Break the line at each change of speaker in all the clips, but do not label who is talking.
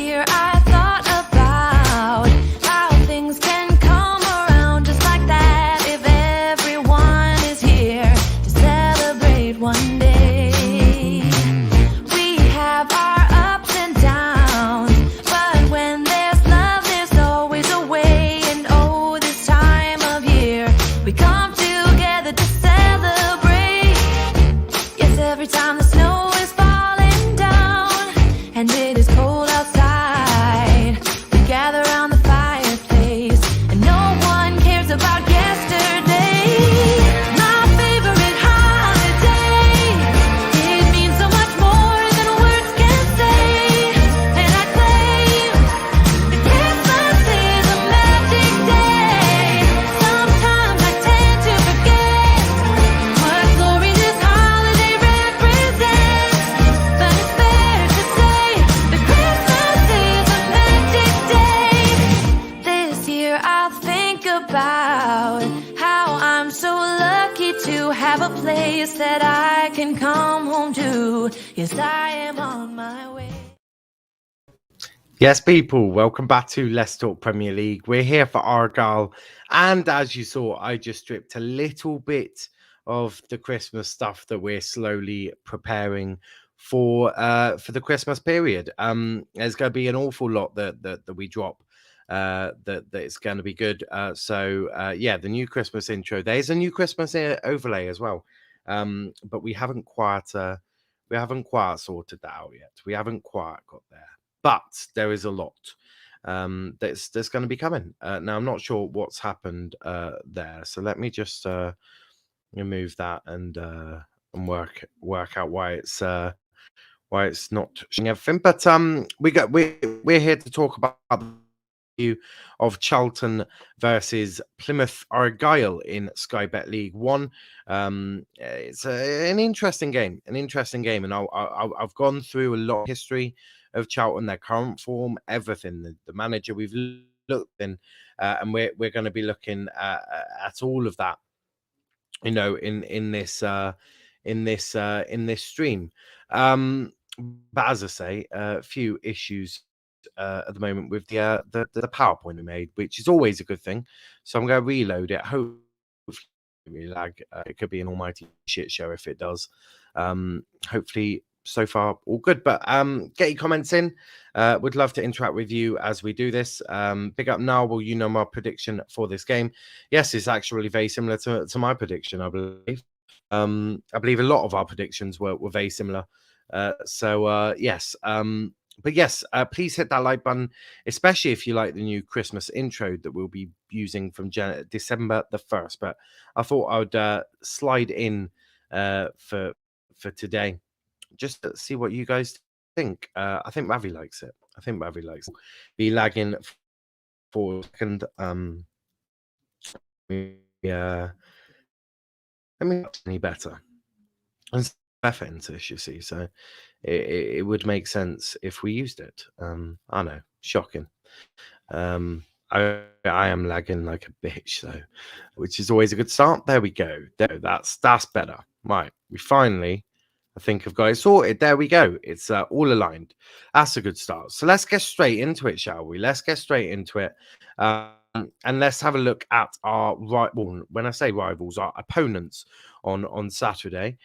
year I thought about how things can come around just like that if everyone is here to celebrate one day. We have our ups and downs, but when there's love, there's always a way. And oh, this time of year, we come together to celebrate. Yes, every time the snow is falling down and it is cold outside, we gather around the fireplace and no one cares about yesterday. My favorite holiday, it means so much more than words can say. And I claim that Christmas is a magic day. Sometimes I tend to forget what glory this holiday represents, but it's fair to say that Christmas is a magic day. This year I'll think about how I'm so lucky to have a place that I can come home to. Yes, I am on my way.
Yes, people, welcome back to Let's Talk Premier League. We're here for Argyle, and as you saw, I just stripped a little bit of the Christmas stuff that we're slowly preparing for the Christmas period. There's going to be an awful lot that we drop. That it's going to be good. Yeah, the new Christmas intro. There's a new Christmas overlay as well, but we haven't quite sorted that out yet. We haven't quite got there. But there is a lot that's going to be coming. Now, I'm not sure what's happened there. So let me just remove that and work out why it's not showing everything. But we're here to talk about the view of Charlton versus Plymouth Argyle in SkyBet League One. It's an interesting game, and I've gone through a lot of history of Charlton, their current form, everything, the manager we've looked in, and we're going to be looking at all of that, in this stream. But as I say, a few issues at the moment with the PowerPoint we made, which is always a good thing. So I'm going to reload it. Hopefully lag. It could be an almighty shit show if it does. Hopefully so far all good, but get your comments in. Would love to interact with you as we do this. Big up Niall. Well, you know my prediction for this game. Yes, it's actually very similar to my prediction, I believe. I believe a lot of our predictions were very similar. Yes. But yes, please hit that like button, especially if you like the new Christmas intro that we'll be using from December the 1st. But I thought I would slide in for today, just to see what you guys think. I think Ravi likes it. Be lagging for a second. Yeah. I mean, any better. And FNTish, you see, so it would make sense if we used it. I know, shocking. I am lagging like a bitch though, which is always a good start. There we go. That's better. Right, we finally, I think, have got it sorted. There we go. It's all aligned. That's a good start. So let's get straight into it, shall we? Let's get straight into it. And let's have a look at our when I say rivals, our opponents on Saturday.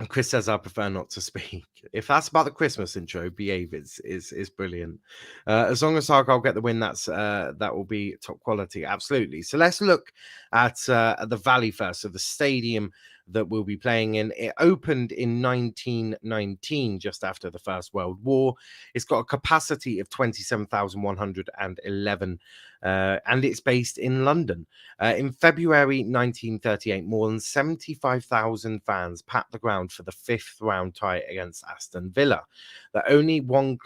And Chris says, I prefer not to speak. If that's about the Christmas intro, behave is brilliant. As long as Argyle get the win, that will be top quality. Absolutely. So let's look at the Valley first. So the stadium that we'll be playing in. It opened in 1919, just after the First World War. It's got a capacity of 27,111, and it's based in London. In February 1938, more than 75,000 fans packed the ground for the fifth round tie against Aston Villa. Only one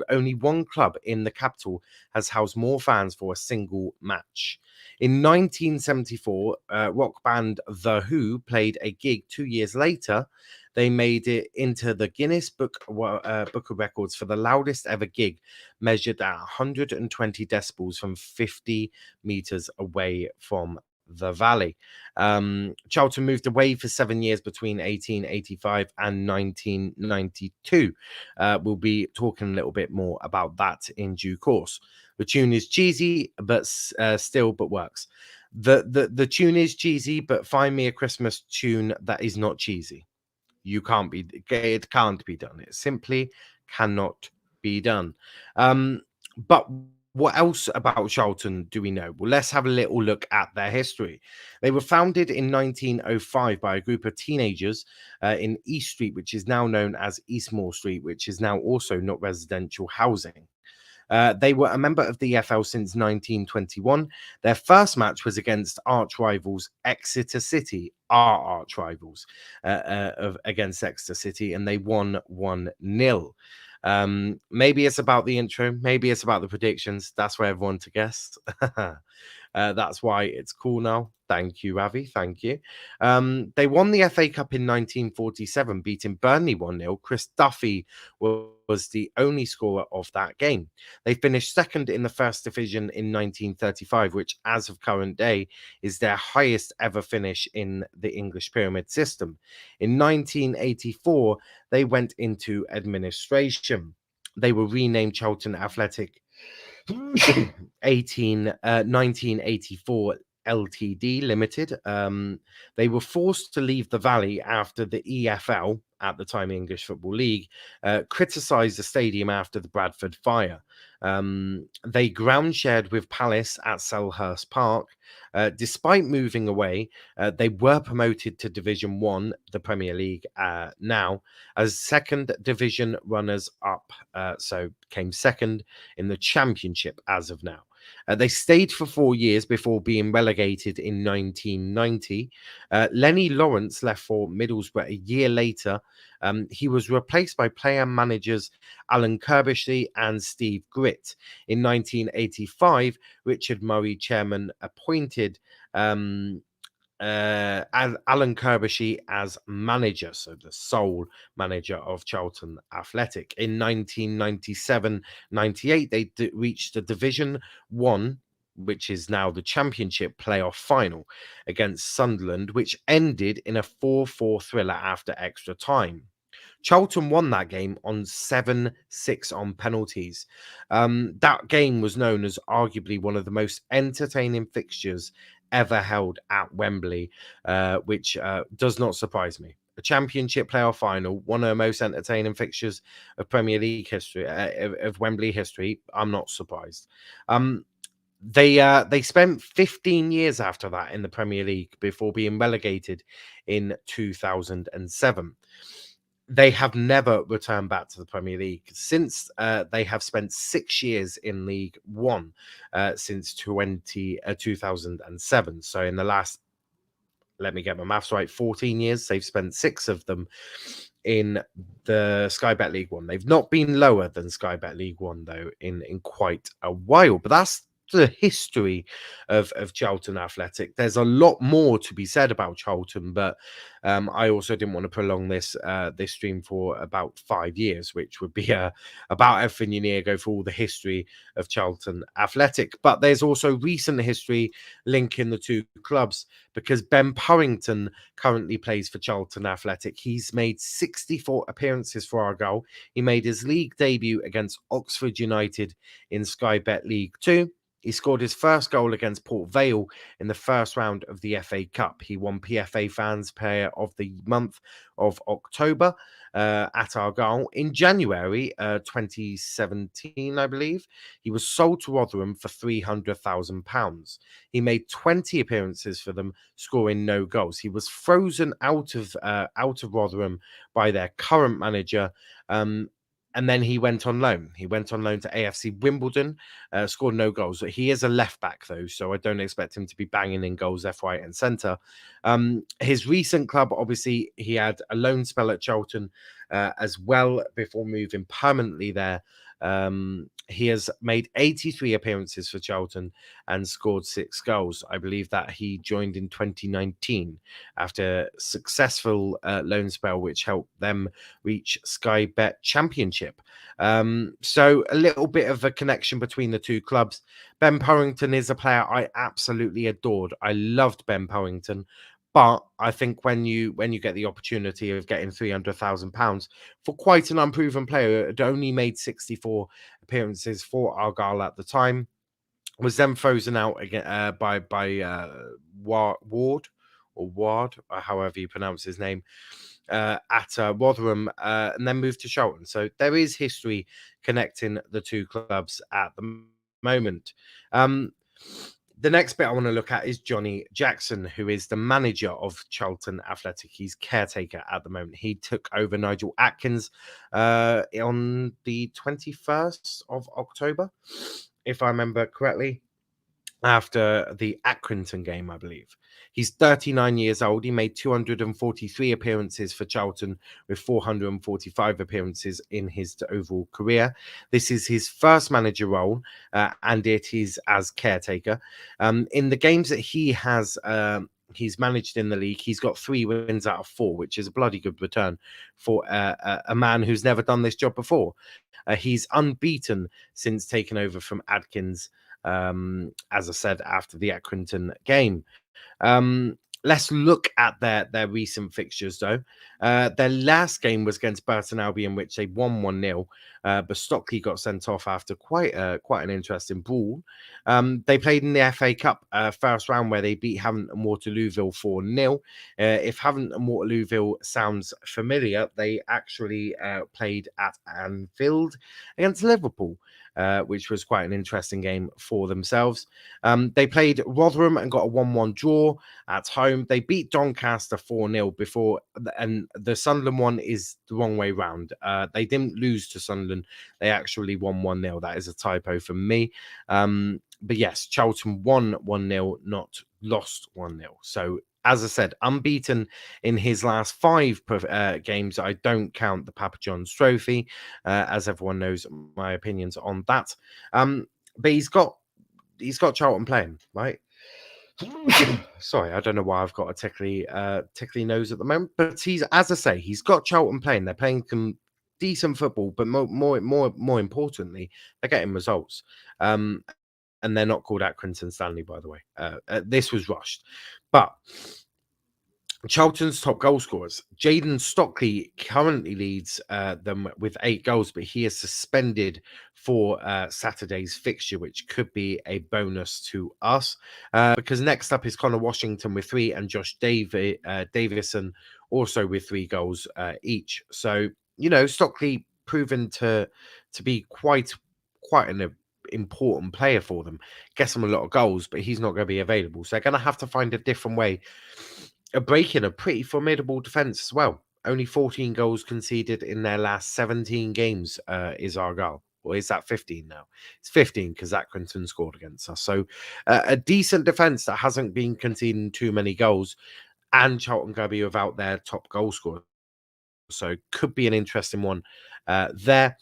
club in the capital has housed more fans for a single match. In 1974, rock band The Who played a gig 2 years later. They made it into the Guinness Book of Records for the loudest ever gig, measured at 120 decibels from 50 meters away from the Valley. Charlton moved away for 7 years between 1885 and 1992. We'll be talking a little bit more about that in due course. The tune is cheesy, but still works. The tune is cheesy, but find me a Christmas tune that is not cheesy. It can't be done. It simply cannot be done. But what else about Charlton do we know? Well, let's have a little look at their history. They were founded in 1905 by a group of teenagers in East Street, which is now known as Eastmoor Street, which is now also not residential housing. They were a member of the EFL since 1921. Their first match was against arch rivals Exeter City, our arch rivals, against Exeter City, and they won 1-0. Maybe it's about the intro, maybe it's about the predictions. That's where everyone to guess. That's why it's cool now. Thank you, Ravi. Thank you. They won the FA Cup in 1947, beating Burnley 1-0. Chris Duffy was the only scorer of that game. They finished second in the first division in 1935, which, as of current day, is their highest ever finish in the English pyramid system. In 1984, they went into administration. They were renamed Charlton Athletic 1984 Ltd Limited. They were forced to leave the Valley after the EFL, at the time English Football League, criticised the stadium after the Bradford fire. They ground shared with Palace at Selhurst Park. Despite moving away, they were promoted to Division 1, the Premier League, now as second division runners up. So came second in the Championship as of now. They stayed for 4 years before being relegated in 1990. Lenny Lawrence left for Middlesbrough a year later. He was replaced by player managers Alan Kirbishley and Steve Gritt. In 1985, Richard Murray, chairman, appointed Alan Kirbishley as manager, so the sole manager of Charlton Athletic. In 1997-98, they reached the Division 1, which is now the Championship playoff final, against Sunderland, which ended in a 4-4 thriller after extra time. Charlton won that game on 7-6 on penalties. That game was known as arguably one of the most entertaining fixtures ever held at Wembley, which does not surprise me. A Championship playoff final, one of the most entertaining fixtures of Premier League history, of Wembley history. I'm not surprised. They spent 15 years after that in the Premier League before being relegated in 2007. They have never returned back to the Premier League since. They have spent 6 years in League One since 2007. So in the last, let me get my maths right, 14 years, they've spent 6 of them in the SkyBet League One. They've not been lower than SkyBet League One, though, in quite a while. But that's the history of Charlton Athletic. There's a lot more to be said about Charlton, but I also didn't want to prolong this stream for about 5 years, which would be about everything you need to go for all the history of Charlton Athletic. But there's also recent history linking the two clubs, because Ben Purrington currently plays for Charlton Athletic. He's made 64 appearances for Argyle. He made his league debut against Oxford United in SkyBet League 2. He scored his first goal against Port Vale in the first round of the FA Cup. He won PFA Fans Player of the Month of October at Argyle. In January 2017, I believe, he was sold to Rotherham for £300,000. He made 20 appearances for them, scoring no goals. He was frozen out of Rotherham by their current manager, and then he went on loan. He went on loan to AFC Wimbledon, scored no goals. He is a left back, though, so I don't expect him to be banging in goals left, right, and centre. His recent club, obviously, he had a loan spell at Charlton as well before moving permanently there. He has made 83 appearances for Charlton and scored 6 goals. I believe that he joined in 2019 after a successful loan spell, which helped them reach SkyBet Championship. So a little bit of a connection between the two clubs. Ben Purrington is a player I absolutely adored. I loved Ben Purrington. But I think when you get the opportunity of getting £300,000 for quite an unproven player, it only made 64 appearances for Argyle at the time, was then frozen out again by Ward or Ward, or however you pronounce his name, at Rotherham, and then moved to Charlton. So there is history connecting the two clubs at the moment. The next bit I want to look at is Johnny Jackson, who is the manager of Charlton Athletic. He's caretaker at the moment. He took over Nigel Atkins on the 21st of October, if I remember correctly, after the Accrington game, I believe. He's 39 years old. He made 243 appearances for Charlton with 445 appearances in his overall career. This is his first manager role, and it is as caretaker. In the games that he's managed in the league, he's got 3 wins out of 4, which is a bloody good return for a man who's never done this job before. He's unbeaten since taking over from Adkins, as I said, after the Accrington game. Let's look at their recent fixtures, though. Their last game was against Burton Albion, which they won 1-0, but Stockley got sent off after quite an interesting brawl. They played in the FA Cup first round, where they beat Havant and Waterlooville 4-0. If Havant and Waterlooville sounds familiar, they actually played at Anfield against Liverpool, which was quite an interesting game for themselves. They played Rotherham and got a 1-1 draw at home. They beat Doncaster 4-0 before, and the Sunderland one is the wrong way round. They didn't lose to Sunderland. They actually won 1-0. That is a typo from me. But yes, Charlton won 1-0, not lost 1-0. So, as I said, unbeaten in his last 5 games. I don't count the Papa John's Trophy, as everyone knows my opinions on that. But he's got Charlton playing, right? Sorry, I don't know why I've got a tickly nose at the moment, but as I say, he's got Charlton playing. They're playing some decent football, but more importantly, they're getting results. And they're not called Accrington Stanley, by the way. This was rushed, but Charlton's top goal scorers, Jaden Stockley currently leads them with 8 goals, but he is suspended for Saturday's fixture, which could be a bonus to us, because next up is Connor Washington with 3 and Josh Davison also with 3 goals each. So, Stockley proven to be quite an important player for them. Gets them a lot of goals, but he's not going to be available. So they're going to have to find a different way of breaking a pretty formidable defence as well. Only 14 goals conceded in their last 17 games is Argyle. Or is that 15 now? It's 15 because Accrington scored against us. So a decent defence that hasn't been conceding too many goals, and Charlton going to be without their top goal scorer. So could be an interesting one there.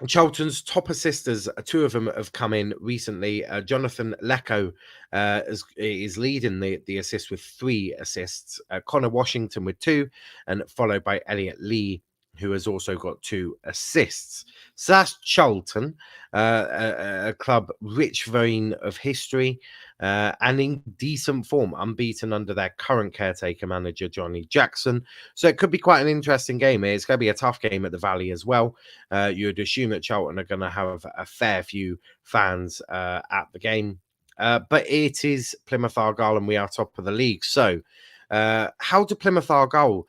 Charlton's top assisters, 2 of them have come in recently. Jonathan Lecco is leading the assist with 3 assists. Connor Washington with 2, and followed by Elliot Lee, who has also got 2 assists. So that's Charlton, a club rich vein of history and in decent form, unbeaten under their current caretaker manager, Johnny Jackson. So it could be quite an interesting game. It's going to be a tough game at the Valley as well. You'd assume that Charlton are going to have a fair few fans at the game. But it is Plymouth Argyle, and we are top of the league. So how do Plymouth Argyle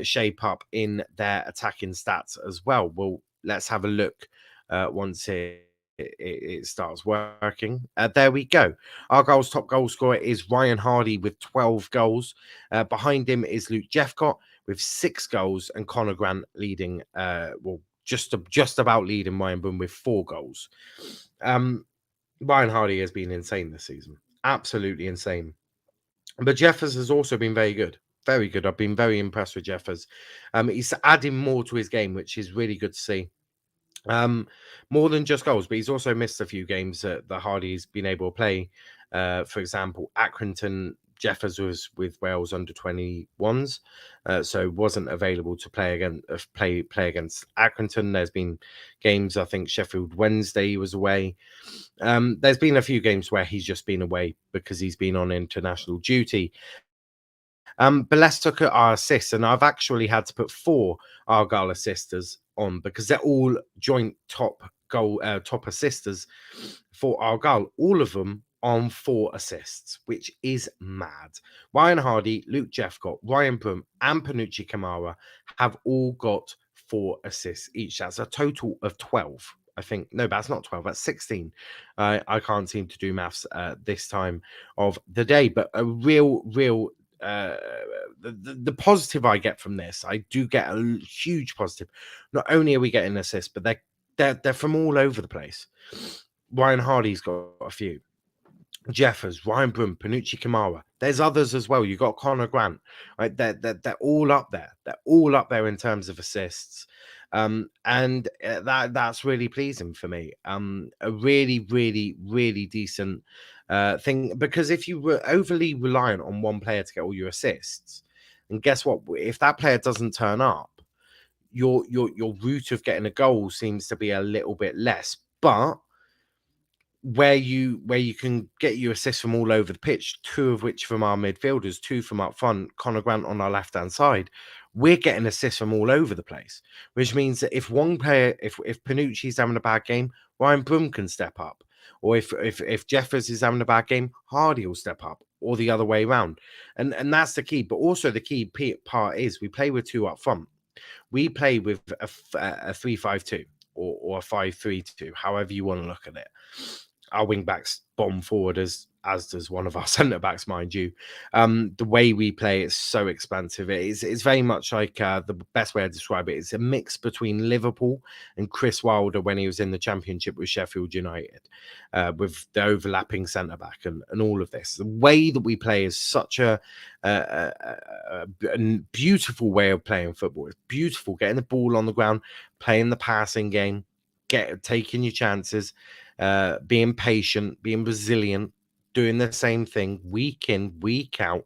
shape up in their attacking stats as well? Well, let's have a look once it starts working. There we go. Argyle's top goal scorer is Ryan Hardy with 12 goals. Behind him is Luke Jeffcott with 6 goals, and Connor Grant leading, just about leading Ryan Boone with 4 goals. Ryan Hardy has been insane this season. Absolutely insane. But Jeffers has also been very good. Very good. I've been very impressed with Jeffers. He's adding more to his game, which is really good to see. More than just goals, but he's also missed a few games that the Hardy's been able to play. For example, Accrington, Jeffers was with Wales under 21s, so wasn't available to play against play against Accrington. There's been games, I think Sheffield Wednesday he was away. There's been a few games where he's just been away because he's been on international duty. But let's look at our assists, and I've actually had to put 4 Argyle assisters on because they're all joint top assisters for Argyle. All of them on 4 assists, which is mad. Ryan Hardy, Luke Jeffcott, Ryan Broom, and Panucci Kamara have all got 4 assists each. That's a total of 12. I think no, that's not 12. That's 16. I can't seem to do maths this time of the day, but a real uh the positive I get from this, I do get a huge positive. Not only are we getting assists, but they're from all over the place. Ryan Hardy's got a few. Jeffers, Ryan Broom, Panucci Kamara. There's others as well. You got Connor Grant, right? They're all up there. They're all up there in terms of assists, and that's really pleasing for me. A really decent thing, because if you were overly reliant on one player to get all your assists, and guess what? If that player doesn't turn up, your route of getting a goal seems to be a little bit less, but where you can get your assists from all over the pitch, 2 of which from our midfielders, 2 from up front, Connor Grant on our left hand side, we're getting assists from all over the place, which means that if one player, if Panucci's having a bad game, Ryan Broom can step up, or if Jeffers is having a bad game, Hardy will step up, or the other way around, and that's the key. But also the key part is we play with 2 up front. We play with a 3-5-2 or a 5-3-2, however you want to look at it. Our wing backs bomb forward as does one of our centre backs, mind you. The way we play is so expansive. It's very much like the best way to describe it is a mix between Liverpool and Chris Wilder when he was in the Championship with Sheffield United, with the overlapping centre back and all of this. The way that we play is such a beautiful way of playing football. It's beautiful, getting the ball on the ground, playing the passing game, taking your chances, being patient, being resilient, doing the same thing week in, week out.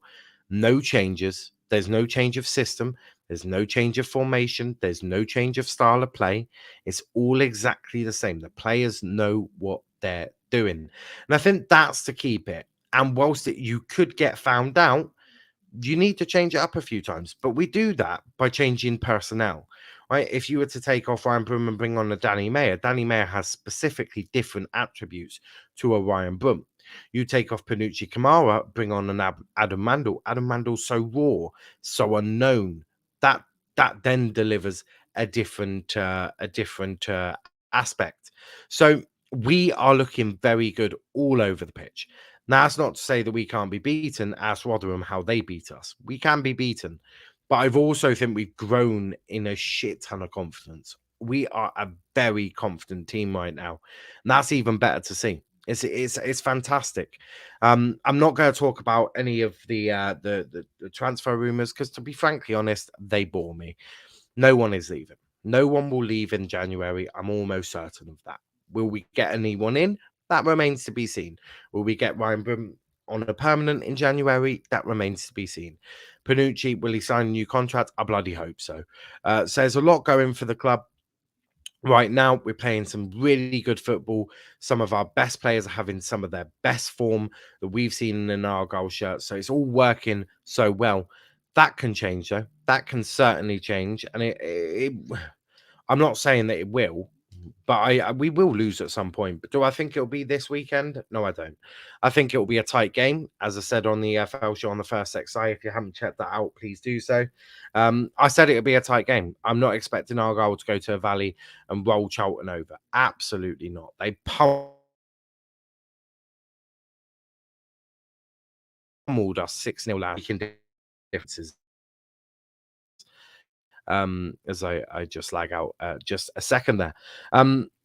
No changes. There's no change of system. There's no change of formation. There's no change of style of play. It's all exactly the same. The players know what they're doing. And I think that's the key bit. And whilst you could get found out, you need to change it up a few times. But we do that by changing personnel. Right? If you were to take off Ryan Broom and bring on a Danny Mayer has specifically different attributes to a Ryan Broom. You take off Panucci Kamara, bring on an Adam Mandel. Adam Mandel's so raw, so unknown. That then delivers a different aspect. So we are looking very good all over the pitch. Now, that's not to say that we can't be beaten. Ask Rotherham how they beat us. We can be beaten. But I've also think we've grown in a shit ton of confidence. We are a very confident team right now. And that's even better to see. It's fantastic. I'm not going to talk about any of the transfer rumors because, to be frankly honest, they bore me. No one is leaving. No one will leave in January. I'm almost certain of that. Will we get anyone in? That remains to be seen. Will we get Ryan Broom on a permanent in January? That remains to be seen. Panucci, will he sign a new contract? I bloody hope so. So there's a lot going for the club. Right now, we're playing some really good football. Some of our best players are having some of their best form that we've seen in an Argyle shirt. So it's all working so well. That can change, though. That can certainly change. And I'm not saying that it will, but we will lose at some point. But do I think it'll be this weekend? No, I don't. I think it'll be a tight game, as I said on the FL show on the first XI. If you haven't checked that out, please do so. I said it'll be a tight game. I'm not expecting Argyle to go to a Valley and roll Charlton over. Absolutely not. They pummeled us 6-0 last week. Differences. As I just lag out just a second there.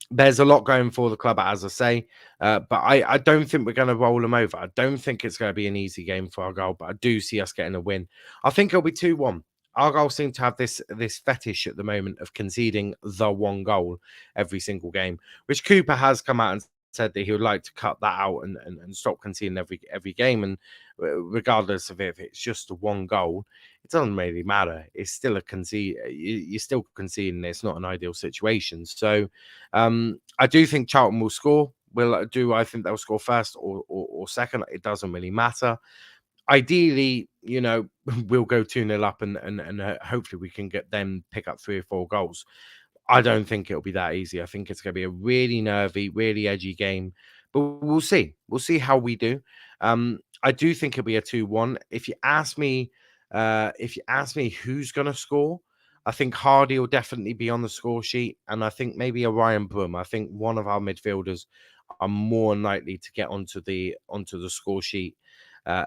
There's a lot going for the club, as I say, but I don't think we're going to roll them over. I don't think it's going to be an easy game for Argyle, but I do see us getting a win. I think it'll be 2-1. Argyle seem to have this fetish at the moment of conceding the one goal every single game, which Cooper has come out and said that he would like to cut that out and stop conceding every game. And regardless of if it's just a one goal, it doesn't really matter. It's still a concede. You're still conceding. It's not an ideal situation. So I do think Charlton will score. I think they'll score first or second? It doesn't really matter. Ideally, we'll go 2-0 up and hopefully we can get them pick up 3 or 4 goals. I don't think it'll be that easy. I think it's going to be a really nervy, really edgy game, but we'll see. We'll see how we do. I do think it'll be a 2-1. If you ask me who's going to score, I think Hardy will definitely be on the score sheet, and I think maybe a Ryan Broom. I think one of our midfielders are more likely to get onto the score sheet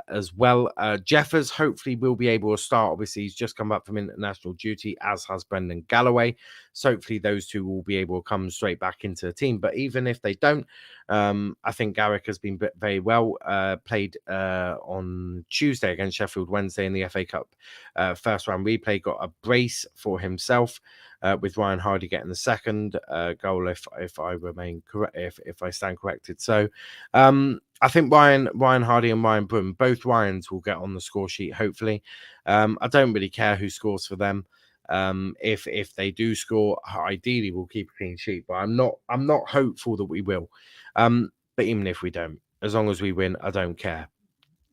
as well. Jeffers hopefully will be able to start. Obviously, he's just come back from international duty, as has Brendan Galloway. So hopefully those two will be able to come straight back into the team. But even if they don't, I think Garrick has been very well. Played on Tuesday against Sheffield Wednesday in the FA Cup first round replay. Got a brace for himself. With Ryan Hardy getting the second goal, if I remain correct, if I stand corrected. So I think Ryan Hardy and Ryan Broom, both Ryans will get on the score sheet. Hopefully, I don't really care who scores for them. If they do score, ideally we'll keep a clean sheet. But I'm not hopeful that we will. But even if we don't, as long as we win, I don't care.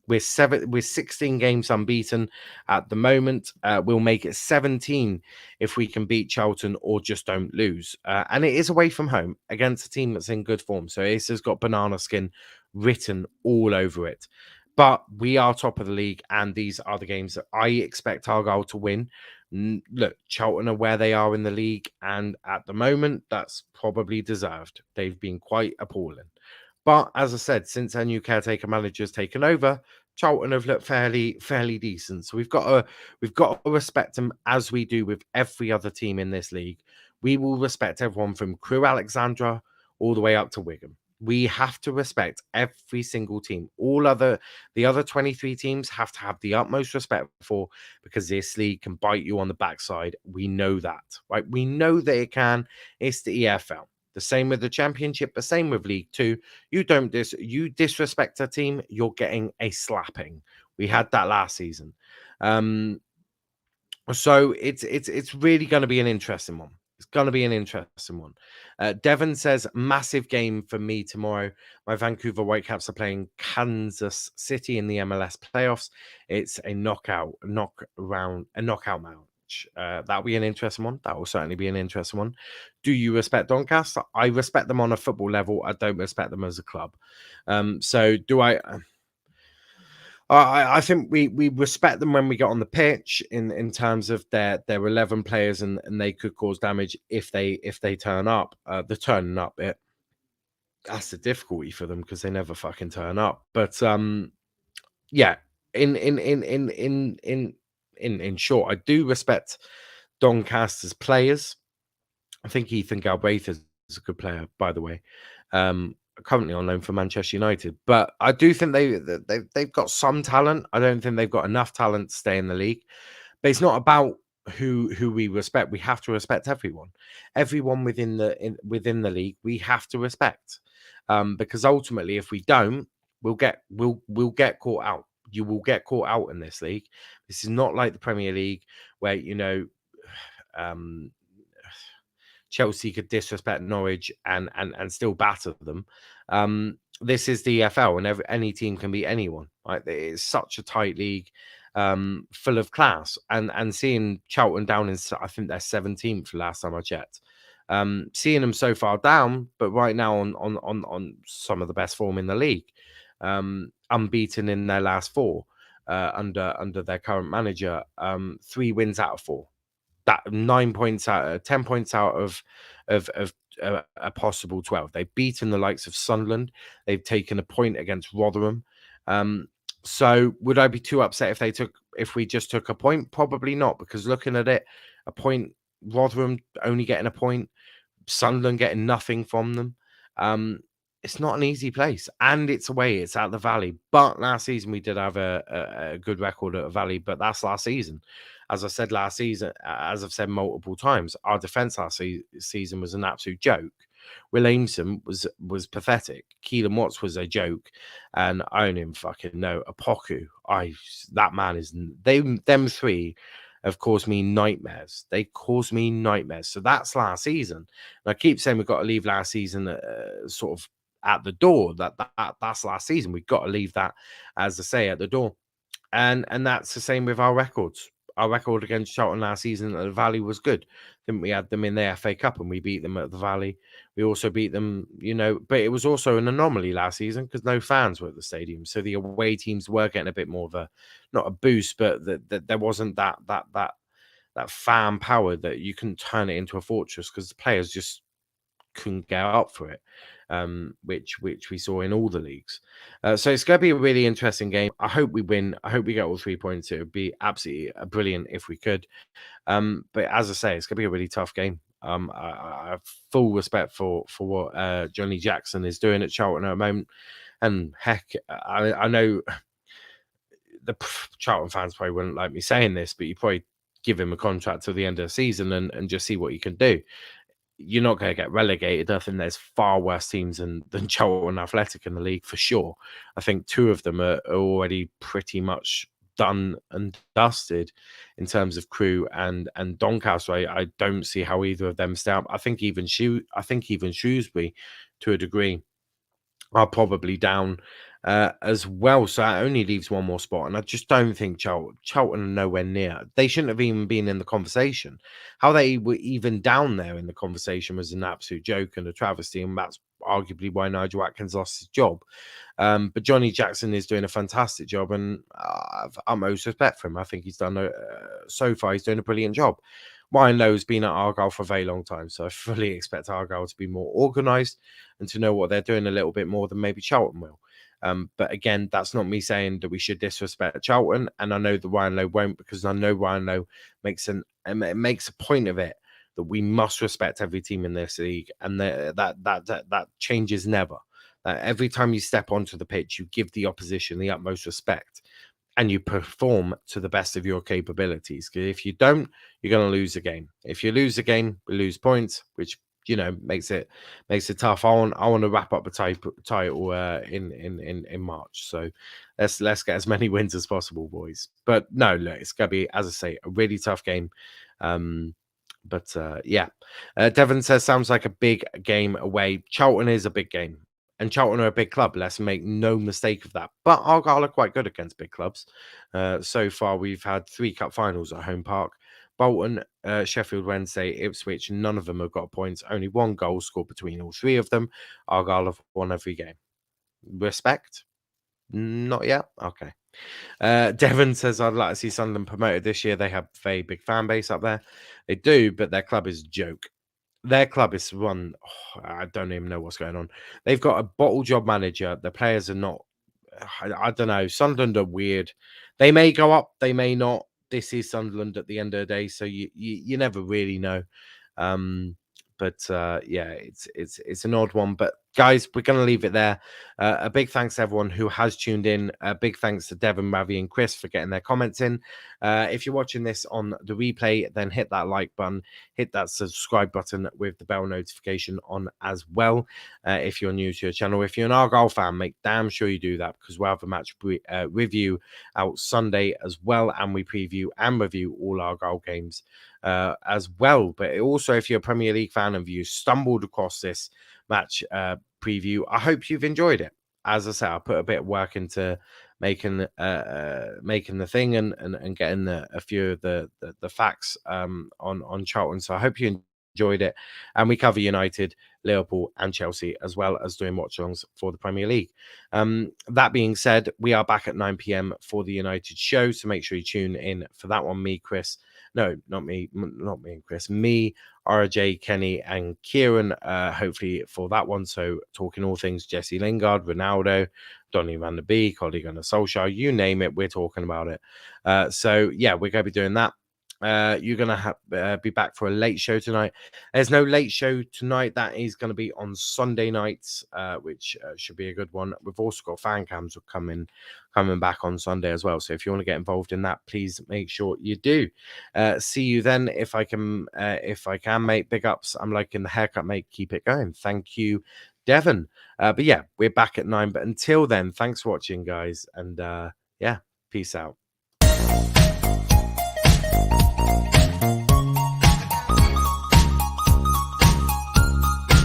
We're 16 games unbeaten at the moment. We'll make it 17 if we can beat Charlton or just don't lose. And it is away from home against a team that's in good form. So Ace has got banana skin written all over it. But we are top of the league, and these are the games that I expect Argyle to win. Look, Charlton are where they are in the league, and at the moment, that's probably deserved. They've been quite appalling. But as I said, since our new caretaker manager has taken over, Charlton have looked fairly decent. So we've got to respect them as we do with every other team in this league. We will respect everyone from Crewe Alexandra all the way up to Wigan. We have to respect every single team. The other 23 teams have to have the utmost respect for, because this league can bite you on the backside. We know that, right? We know that it can. It's the EFL. The same with the Championship, the same with League Two. You disrespect a team, you're getting a slapping. We had that last season. So it's really going to be an interesting one. It's going to be an interesting one. Devon says, massive game for me tomorrow. My Vancouver Whitecaps are playing Kansas City in the MLS playoffs. It's a knockout match. That'll be an interesting one. That will certainly be an interesting one. Do you respect Doncaster? I respect them on a football level. I don't respect them as a club. So do I... I think we respect them when we get on the pitch in terms of their 11 players, and they could cause damage if they turn up. The turning up bit, that's the difficulty for them, because they never fucking turn up. But yeah, in short, I do respect Doncaster's players. I think Ethan Galbraith is a good player, by the way. Currently on loan for Manchester United, but I do think they've got some talent. I don't think they've got enough talent to stay in the league. But it's not about who we respect. We have to respect everyone within the league. We have to respect, because ultimately, if we don't, we'll get caught out. You will get caught out in this league. This is not like the Premier League, where Chelsea could disrespect Norwich and still batter them. This is the EFL, and any team can beat anyone. Right? It's such a tight league, full of class. And seeing Charlton down in, I think they're 17th last time I checked. Seeing them so far down, but right now on some of the best form in the league, unbeaten in their last 4 under their current manager. 3 wins out of 4. That 9 points out, 10 points out of a possible 12. They've beaten the likes of Sunderland. They've taken a point against Rotherham. So would I be too upset if we just took a point? Probably not, because looking at it, a point, Rotherham only getting a point, Sunderland getting nothing from them. Um, it's not an easy place, and it's away. It's out the Valley. But last season we did have a good record at the Valley, but that's last season. As I said last season, as I've said multiple times, our defence last season was an absolute joke. Will Aimson was pathetic. Keelan Watts was a joke, and I don't even fucking know. Apoku, that man is them three have caused me nightmares. They caused me nightmares. So that's last season. And I keep saying we've got to leave last season sort of at the door. That's last season. We've got to leave that, as I say, at the door. And that's the same with our records. Our record against Charlton last season at the Valley was good. Then we had them in the FA Cup and we beat them at the Valley. We also beat them, but it was also an anomaly last season because no fans were at the stadium. So the away teams were getting a bit more of not a boost, but that there wasn't that fan power that you can turn it into a fortress because the players just couldn't get up for it, which we saw in all the leagues. So it's going to be a really interesting game. I hope we win. I hope we get all 3 points. It would be absolutely brilliant if we could. But as I say, it's going to be a really tough game. I have full respect for what Johnny Jackson is doing at Charlton at the moment. And heck, I know the Charlton fans probably wouldn't like me saying this, but you probably give him a contract till the end of the season and just see what he can do. You're not going to get relegated. I think there's far worse teams than Charlton Athletic in the league for sure. I think 2 of them are already pretty much done and dusted in terms of Crewe and Doncaster. I don't see how either of them stay up. I think even Shrewsbury, to a degree, are probably down as well. So that only leaves one more spot. And I just don't think Charlton are nowhere near. They shouldn't have even been in the conversation. How they were even down there in the conversation was an absolute joke and a travesty. And that's arguably why Nigel Atkins lost his job. But Johnny Jackson is doing a fantastic job, and I've utmost respect for him. I think he's done so far. He's doing a brilliant job. Ryan Lowe's been at Argyle for a very long time, so I fully expect Argyle to be more organised and to know what they're doing a little bit more than maybe Charlton will. But again, that's not me saying that we should disrespect Charlton, and I know that Ryan Lowe won't, because I know Ryan Lowe makes a point of it that we must respect every team in this league, and that changes never. Every time you step onto the pitch, you give the opposition the utmost respect and you perform to the best of your capabilities. Because if you don't, you're going to lose a game. If you lose a game, we lose points, which makes it tough. I want to wrap up the title in March. So let's get as many wins as possible, boys. But no, look, it's going to be, as I say, a really tough game. Devon says sounds like a big game away. Charlton is a big game. And Charlton are a big club. Let's make no mistake of that. But Argyle are quite good against big clubs. So far, we've had 3 cup finals at home park. Bolton, Sheffield Wednesday, Ipswich. None of them have got points. Only 1 goal scored between all 3 of them. Argyle have won every game. Respect? Not yet? Okay. Devon says, I'd like to see Sunderland promoted this year. They have a very big fan base up there. They do, but their club is a joke. Their club is run. I don't even know what's going on. They've got a bottle job manager. The players are not. I don't know. Sunderland are weird. They may go up. They may not. This is Sunderland at the end of the day, so you never really know. It's an odd one. But guys, we're going to leave it there. A big thanks to everyone who has tuned in. A big thanks to Devon, Ravi, and Chris for getting their comments in. If you're watching this on the replay, then hit that like button, hit that subscribe button with the bell notification on as well. If you're new to the channel, if you're an Argyle fan, make damn sure you do that, because we'll have a match review out Sunday as well, and we preview and review all Argyle games as well. But also, if you're a Premier League fan and you stumbled across this match preview, I hope you've enjoyed it. As I said, I put a bit of work into making the thing and getting a few of the facts on Charlton. So I hope you enjoyed it. And we cover United, Liverpool, and Chelsea, as well as doing watch-alongs for the Premier League. That being said, we are back at 9 p.m. for the United show, so make sure you tune in for that one. Me, Chris. No, not me and Chris. Me, RJ, Kenny, and Kieran, hopefully for that one. So talking all things Jesse Lingard, Ronaldo, Donny van der Beek, Ole Gunnar Solskjaer, you name it, we're talking about it. So yeah, we're going to be doing that. You're gonna be back for a late show tonight. There's no late show tonight. That is going to be on Sunday nights, which should be a good one. We've also got fan cams coming back on Sunday as well. So if you want to get involved in that, please make sure you do. See you then. If I can, mate. Big ups. I'm liking the haircut, mate. Keep it going. Thank you, Devon. But yeah, we're back at 9. But until then, thanks for watching, guys, and yeah, peace out.